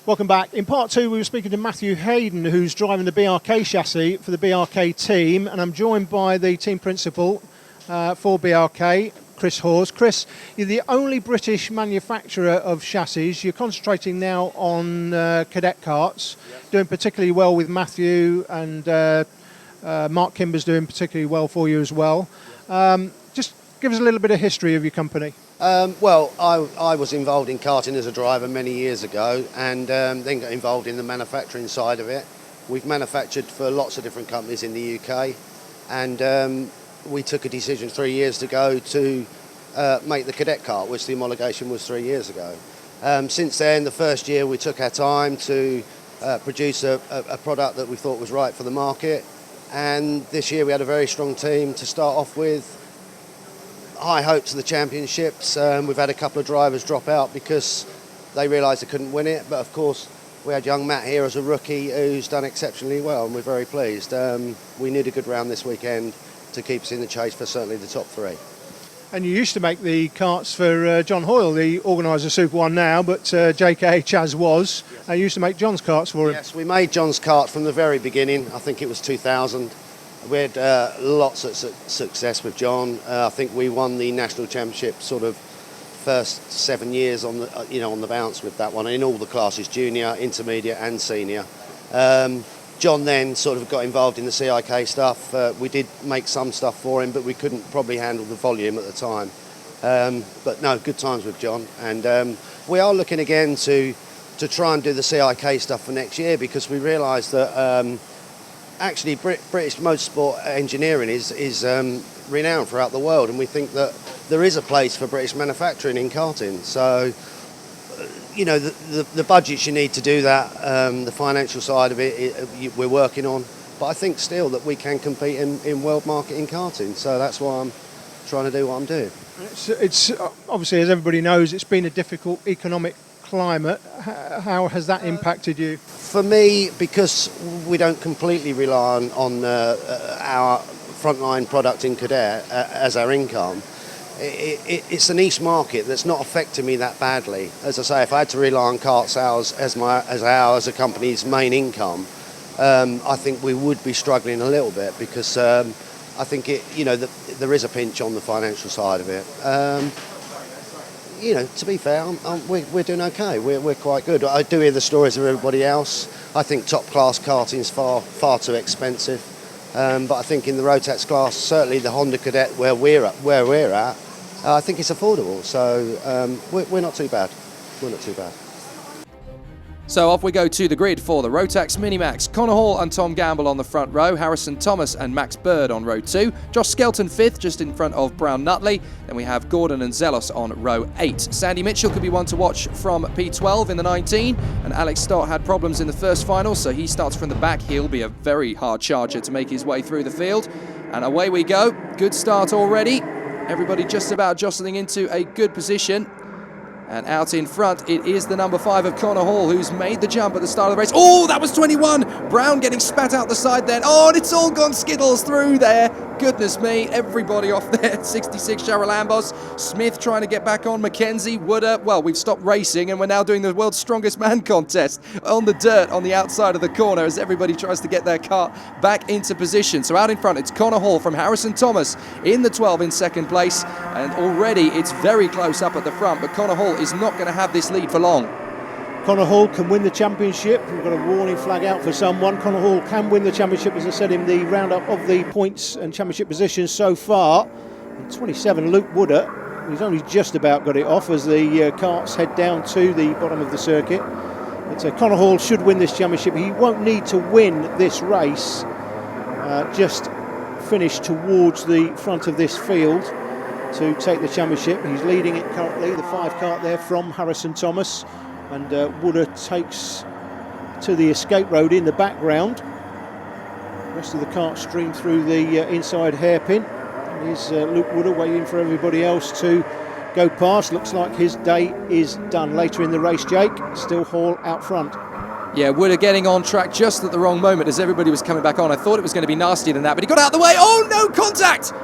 Welcome back. In part two, we were speaking to Matthew Hayden, who's driving the BRK chassis for the BRK team, and I'm joined by the team principal for BRK, Chris Hawes. Chris, you're the only British manufacturer of chassis. You're concentrating now on cadet karts, doing particularly well with Matthew, and Mark Kimber's doing particularly well for you as well. Just give us a little bit of history of your company. Well, I was involved in karting as a driver many years ago, and then got involved in the manufacturing side of it. We've manufactured for lots of different companies in the UK, and we took a decision 3 years ago to make the cadet kart, which the homologation was 3 years ago. Since then, the first year we took our time to produce a product that we thought was right for the market, and this year we had a very strong team to start off with. High hopes of the championships. We've had a couple of drivers drop out because they realised they couldn't win it, but of course we had young Matt here as a rookie who's done exceptionally well, and we're very pleased. We need a good round this weekend to keep us in the chase for certainly the top three. And you used to make the karts for John Hoyle, the organiser Super One now, but JK Chaz was. Yes. You used to make John's karts for him. Yes, we made John's kart from the very beginning. I think it was 2000. We had lots of success with John. I think we won the national championship sort of first 7 years on the on the bounce with that one, in all the classes, junior, intermediate and senior. John then sort of got involved in the CIK stuff. We did make some stuff for him, but we couldn't probably handle the volume at the time. But no, good times with John, and we are looking again to try and do the CIK stuff for next year, because we realised that actually British motorsport engineering is renowned throughout the world, and we think that there is a place for British manufacturing in karting. So the budgets you need to do that, the financial side of it, we're working on, but I think still that we can compete in world market in karting, so that's why I'm trying to do what I'm doing. It's obviously, as everybody knows, it's been a difficult economic climate. How has that impacted you? For me, because we don't completely rely on our frontline product in cadet as our income, it's a niche market that's not affecting me that badly. As I say, if I had to rely on kart sales as a company's main income, I think we would be struggling a little bit, because I think there is a pinch on the financial side of it. To be fair, we're doing okay. We're quite good. I do hear the stories of everybody else. I think top class karting is far too expensive. But I think in the Rotax class, certainly the Honda Cadet where we're at, I think it's affordable. So we're not too bad. We're not too bad. So off we go to the grid for the Rotax Minimax. Connor Hall and Tom Gamble on the front row, Harrison Thomas and Max Bird on row 2, Josh Skelton 5th, just in front of Brown Nutley. Then we have Gordon and Zelos on row 8. Sandy Mitchell could be one to watch from P12 in the 19, and Alex Stott had problems in the first final, so he starts from the back. He'll be a very hard charger to make his way through the field. And away we go. Good start already. Everybody just about jostling into a good position. And out in front, it is the number 5 of Connor Hall, who's made the jump at the start of the race. Oh, that was 21! Brown getting spat out the side then. Oh, and it's all gone skittles through there. Goodness me, everybody off there. 66, Cheryl Ambos. Smith trying to get back on. Mackenzie, Wooder. Well, we've stopped racing, and we're now doing the world's strongest man contest on the dirt on the outside of the corner as everybody tries to get their car back into position. So out in front, it's Connor Hall from Harrison Thomas in the 12 in second place. And already it's very close up at the front, but Connor Hall is not going to have this lead for long. Connor Hall can win the championship. We've got a warning flag out for someone. Connor Hall can win the championship, as I said, in the roundup of the points and championship positions so far. And 27, Luke Wooder, he's only just about got it off as the karts head down to the bottom of the circuit. But Connor Hall should win this championship. He won't need to win this race, just finish towards the front of this field to take the championship. He's leading it currently, the 5 kart there from Harrison Thomas, and Wooder takes to the escape road in the background. The rest of the kart stream through the inside hairpin. Here's Luke Wooder waiting for everybody else to go past. Looks like his day is done. Later in the race, Jake, still Hall out front. Yeah, Wooder getting on track just at the wrong moment as everybody was coming back on. I thought it was going to be nastier than that, but he got out of the way. Oh, no contact!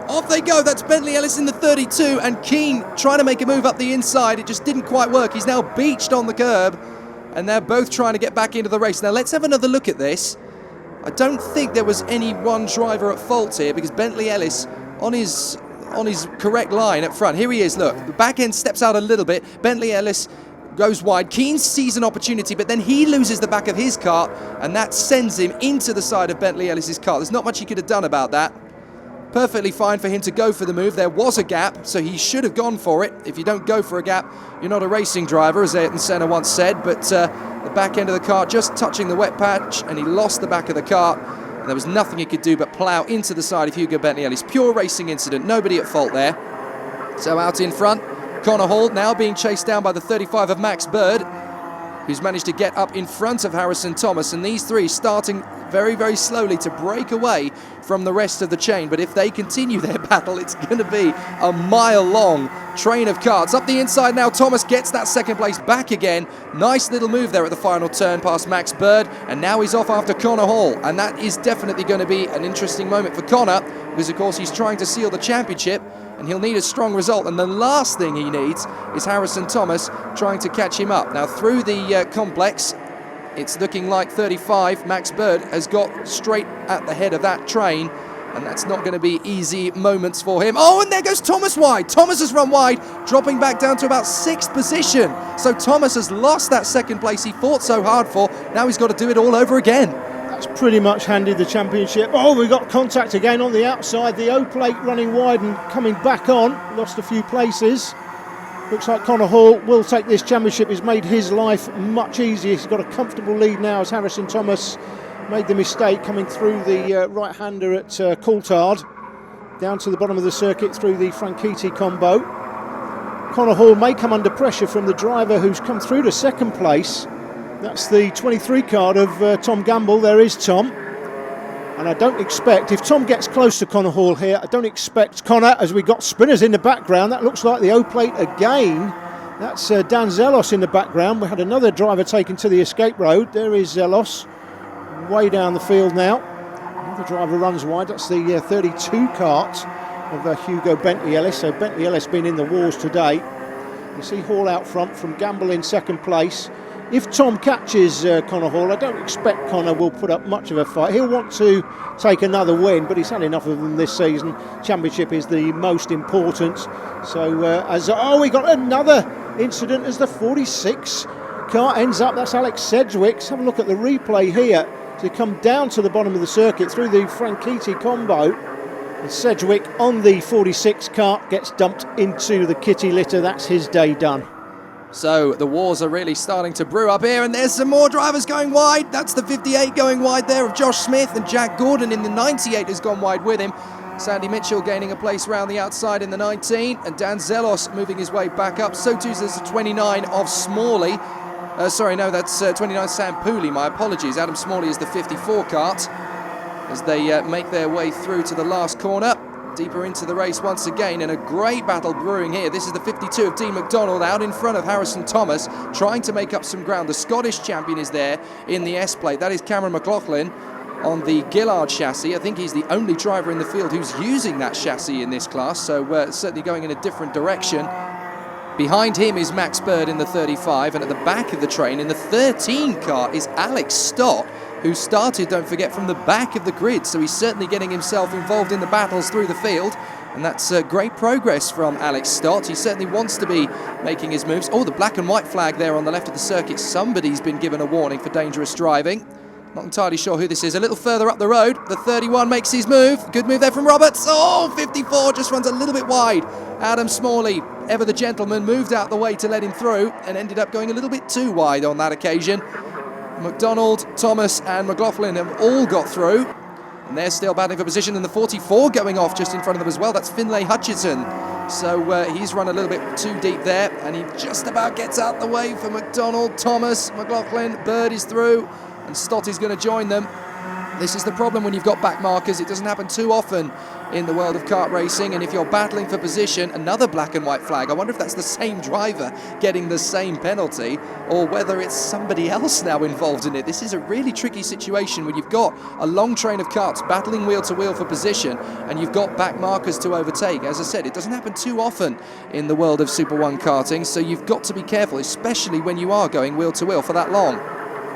Off they go. That's Bentley Ellis in the 32, and Keane trying to make a move up the inside. It just didn't quite work. He's now beached on the curb, and they're both trying to get back into the race. Now let's have another look at this. I don't think there was any one driver at fault here, because Bentley Ellis on his correct line at front. Here he is, look, the back end steps out a little bit. Bentley Ellis goes wide. Keane sees an opportunity, but then he loses the back of his car, and that sends him into the side of Bentley Ellis's car. There's not much he could have done about that. Perfectly fine for him to go for the move. There was a gap, so he should have gone for it. If you don't go for a gap, you're not a racing driver, as Ayrton Senna once said. But the back end of the car just touching the wet patch, and he lost the back of the car. And there was nothing he could do but plough into the side of Hugo Bentley Ellis. Pure racing incident, nobody at fault there. So out in front, Connor Hall now being chased down by the 35 of Max Bird, who's managed to get up in front of Harrison Thomas, and these three starting very, very slowly to break away from the rest of the chain. But if they continue their battle, it's going to be a mile-long train of karts. Up the inside now, Thomas gets that second place back again. Nice little move there at the final turn past Max Bird, and now he's off after Connor Hall, and that is definitely going to be an interesting moment for Connor, because of course he's trying to seal the championship, and he'll need a strong result, and the last thing he needs is Harrison Thomas trying to catch him up. Now through the complex, it's looking like 35, Max Bird, has got straight at the head of that train, and that's not going to be easy moments for him. Oh, and there goes Thomas wide. Thomas has run wide, dropping back down to about 6th position. So Thomas has lost that second place he fought so hard for. Now he's got to do it all over again. That's pretty much handed the championship. Oh, we got contact again on the outside. The O-plate running wide and coming back on. Lost a few places. Looks like Connor Hall will take this championship. He's made his life much easier. He's got a comfortable lead now as Harrison Thomas made the mistake coming through the right-hander at Coulthard, down to the bottom of the circuit through the Franchitti combo. Connor Hall may come under pressure from the driver who's come through to second place. That's the 23 card of Tom Gamble. There is Tom. And I don't expect, if Tom gets close to Connor Hall here, I don't expect Connor, as we got spinners in the background. That looks like the O-plate again. That's Dan Zelos in the background. We had another driver taken to the escape road. There is Zelos, way down the field now. Another driver runs wide. That's the 32 cart of Hugo Bentley Ellis. So Bentley Ellis been in the wars today. You see Hall out front from Gamble in second place. If Tom catches Connor Hall, I don't expect Connor will put up much of a fight. He'll want to take another win, but he's had enough of them this season. Championship is the most important. So, we got another incident as the 46 car ends up. That's Alex Sedgwick. Let's have a look at the replay here. So come down to the bottom of the circuit through the Franchitti combo. And Sedgwick on the 46 car gets dumped into the kitty litter. That's his day done. So the wars are really starting to brew up here, and there's some more drivers going wide. That's the 58 going wide there of Josh Smith, and Jack Gordon in the 98 has gone wide with him. Sandy Mitchell gaining a place round the outside in the 19, and Dan Zelos moving his way back up. So too is the 29 of Smalley. That's 29 Sam Pooley, my apologies. Adam Smalley is the 54 kart as they make their way through to the last corner. Deeper into the race once again, and a great battle brewing here. This is the 52 of Dean McDonald out in front of Harrison Thomas, trying to make up some ground. The Scottish champion is there in the S-plate. That is Cameron McLaughlin on the Gillard chassis. I think he's the only driver in the field who's using that chassis in this class, so certainly going in a different direction. Behind him is Max Bird in the 35, and at the back of the train in the 13 car is Alex Stott, who started, don't forget, from the back of the grid, so he's certainly getting himself involved in the battles through the field, and that's great progress from Alex Stott. He certainly wants to be making his moves. Oh, the black and white flag there on the left of the circuit. Somebody's been given a warning for dangerous driving. Not entirely sure who this is. A little further up the road, the 31 makes his move. Good move there from Roberts. Oh, 54 just runs a little bit wide. Adam Smalley, ever the gentleman, moved out the way to let him through and ended up going a little bit too wide on that occasion. McDonald, Thomas and McLaughlin have all got through, and they're still battling for position, and the 44 going off just in front of them as well. That's Finlay Hutchinson. So he's run a little bit too deep there, and he just about gets out the way for McDonald, Thomas, McLaughlin. Bird is through, and Stott is going to join them. This is the problem when you've got back markers. It doesn't happen too often in the world of kart racing, and if you're battling for position, another black and white flag. I wonder if that's the same driver getting the same penalty, or whether it's somebody else now involved in it. This is a really tricky situation when you've got a long train of karts battling wheel to wheel for position, and you've got back markers to overtake. As I said, it doesn't happen too often in the world of Super 1 karting, so you've got to be careful, especially when you are going wheel to wheel for that long.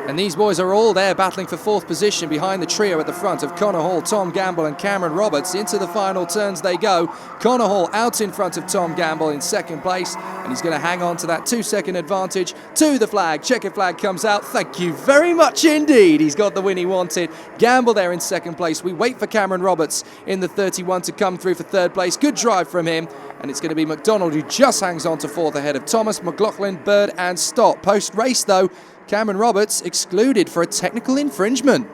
And these boys are all there battling for 4th position behind the trio at the front of Connor Hall, Tom Gamble and Cameron Roberts. Into the final turns they go. Connor Hall out in front of Tom Gamble in 2nd place, and he's going to hang on to that 2-second advantage to the flag. Checkered flag comes out. Thank you very much indeed. He's got the win he wanted. Gamble there in 2nd place. We wait for Cameron Roberts in the 31 to come through for 3rd place. Good drive from him. And it's going to be McDonald who just hangs on to 4th ahead of Thomas, McLaughlin, Bird and Stott. Post-race though, Cameron Roberts excluded for a technical infringement.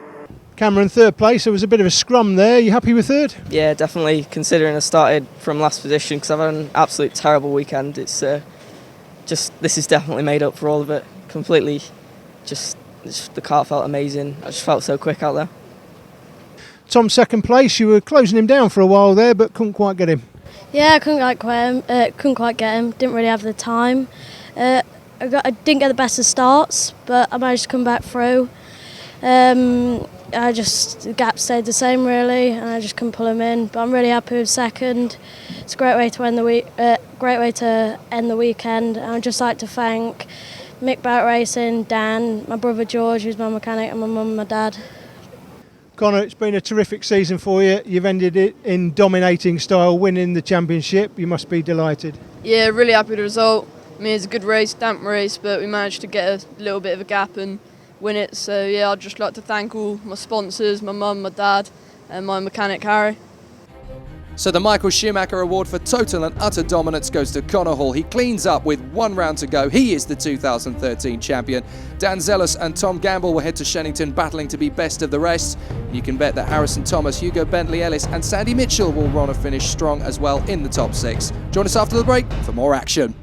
Cameron, 3rd place. There was a bit of a scrum there. You happy with 3rd? Yeah, definitely, considering I started from last position because I've had an absolute terrible weekend. It's this is definitely made up for all of it. Completely, the kart felt amazing. I just felt so quick out there. Tom, 2nd place. You were closing him down for a while there, but couldn't quite get him. Yeah, I couldn't quite get him. Didn't really have the time. I didn't get the best of starts, but I managed to come back through. The gap stayed the same really, and I just couldn't pull him in. But I'm really happy with 2nd. It's a great way to end the week. Great way to end the weekend. And I'd just like to thank Mick Barrett Racing, Dan, my brother George, who's my mechanic, and my mum and my dad. Connor, it's been a terrific season for you. You've ended it in dominating style, winning the championship. You must be delighted. Yeah, really happy with the result. I mean, it's a good race, damp race, but we managed to get a little bit of a gap and win it. So yeah, I'd just like to thank all my sponsors, my mum, my dad, and my mechanic Harry. So the Michael Schumacher Award for total and utter dominance goes to Connor Hall. He cleans up with 1 round to go. He is the 2013 champion. Dan Zellis and Tom Gamble will head to Shennington battling to be best of the rest. You can bet that Harrison Thomas, Hugo Bentley Ellis and Sandy Mitchell will want to finish strong as well in the top 6. Join us after the break for more action.